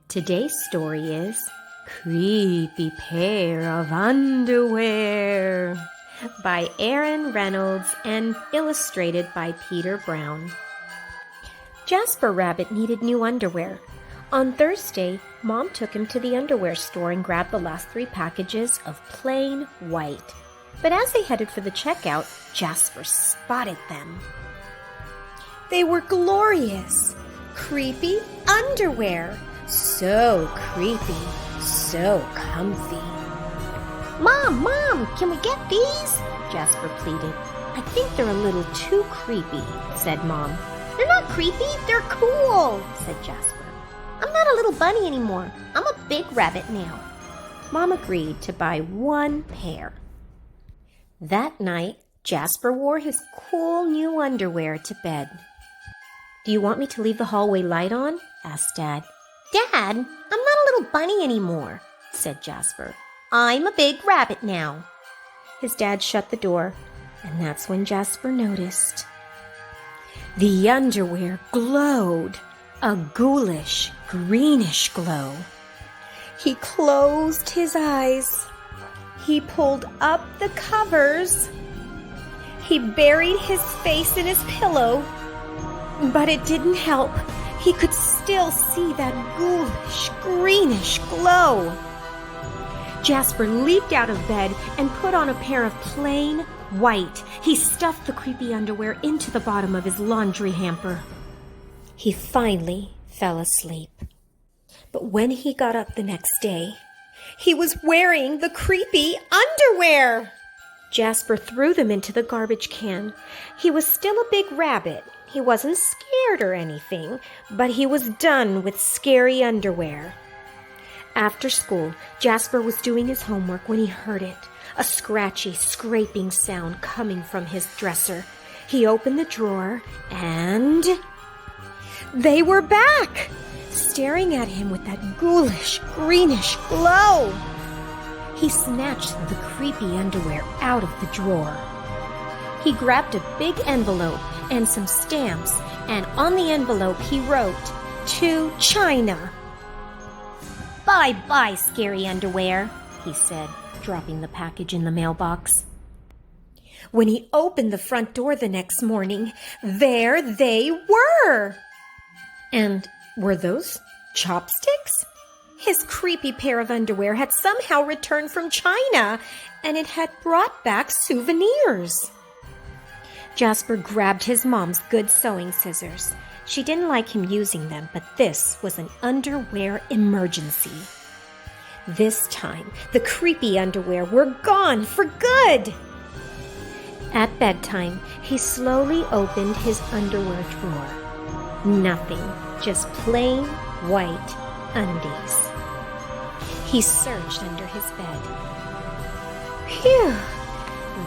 Today's story is Creepy Pair of Underwear by Reynolds and illustrated by Peter Brown. Jasper Rabbit needed new underwear. On Thursday, Mom took him to the underwear store and grabbed the last 3 packages of plain white. But as they headed for the checkout, Jasper spotted them. They were glorious, creepy underwear. So creepy, so comfy. Mom, can we get these? Jasper pleaded. I think they're a little too creepy, said Mom. They're not creepy, they're cool, said Jasper. I'm not a little bunny anymore. I'm a big rabbit now. Mom agreed to buy 1 pair. That night, Jasper wore his cool new underwear to bed. Do you want me to leave the hallway light on? Asked Dad. Dad, I'm not a little bunny anymore, said Jasper. I'm a big rabbit now. His dad shut the door, and that's when Jasper noticed. The underwear glowed, a ghoulish, greenish glow. He closed his eyes. He pulled up the covers. He buried his face in his pillow, but it didn't help. He could still see that ghoulish, greenish glow. Jasper leaped out of bed and put on a pair of plain white. He stuffed the creepy underwear into the bottom of his laundry hamper. He finally fell asleep. But when he got up the next day, he was wearing the creepy underwear. Jasper threw them into the garbage can. He was still a big rabbit. He wasn't scared or anything, but he was done with scary underwear. After school, Jasper was doing his homework when he heard it, a scratchy, scraping sound coming from his dresser. He opened the drawer, and they were back, staring at him with that ghoulish, greenish glow. He snatched the creepy underwear out of the drawer. He grabbed a big envelope and some stamps, and on the envelope he wrote, "To China." Bye-bye, scary underwear, he said, dropping the package in the mailbox. When he opened the front door the next morning, there they were! And were those chopsticks? His creepy pair of underwear had somehow returned from China, and it had brought back souvenirs. Jasper grabbed his mom's good sewing scissors. She didn't like him using them, but this was an underwear emergency. This time, the creepy underwear were gone for good. At bedtime, he slowly opened his underwear drawer. Nothing, just plain white undies. He searched under his bed. Phew!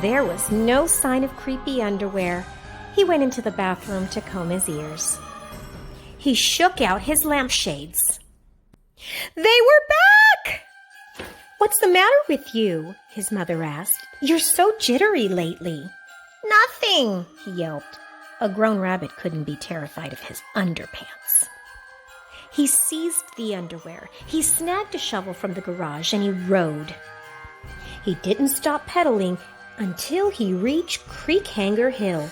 There was no sign of creepy underwear. He went into the bathroom to comb his ears. He shook out his lampshades. They were back! What's the matter with you? His mother asked. You're so jittery lately. Nothing, he yelped. A grown rabbit couldn't be terrified of his underpants. He seized the underwear. He snagged a shovel from the garage and he rode. He didn't stop pedaling until he reached Creek Hanger Hill.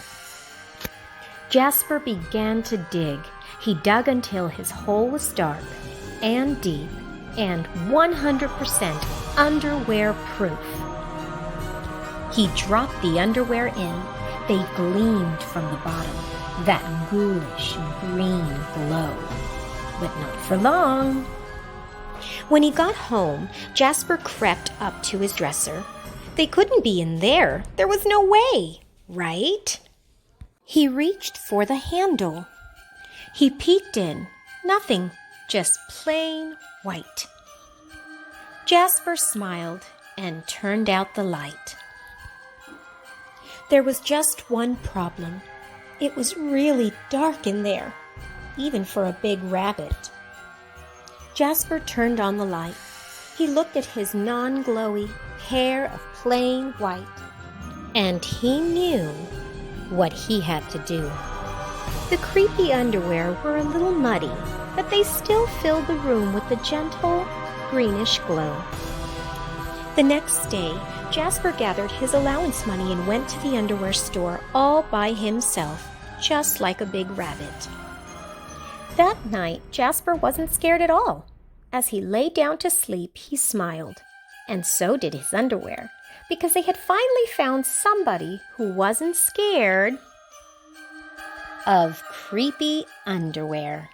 Jasper began to dig. He dug until his hole was dark and deep and 100% underwear proof. He dropped the underwear in. They gleamed from the bottom, that ghoulish green glow. But not for long. When he got home, Jasper crept up to his dresser. They couldn't be in there. There was no way, right? He reached for the handle. He peeked in. Nothing, just plain white. Jasper smiled and turned out the light. There was just one problem. It was really dark in there, even for a big rabbit. Jasper turned on the light. He looked at his non-glowy pair of plain white, and he knew what he had to do. The creepy underwear were a little muddy, but they still filled the room with a gentle, greenish glow. The next day, Jasper gathered his allowance money and went to the underwear store all by himself, just like a big rabbit. That night, Jasper wasn't scared at all. As he lay down to sleep, he smiled. And so did his underwear, because they had finally found somebody who wasn't scared of creepy underwear.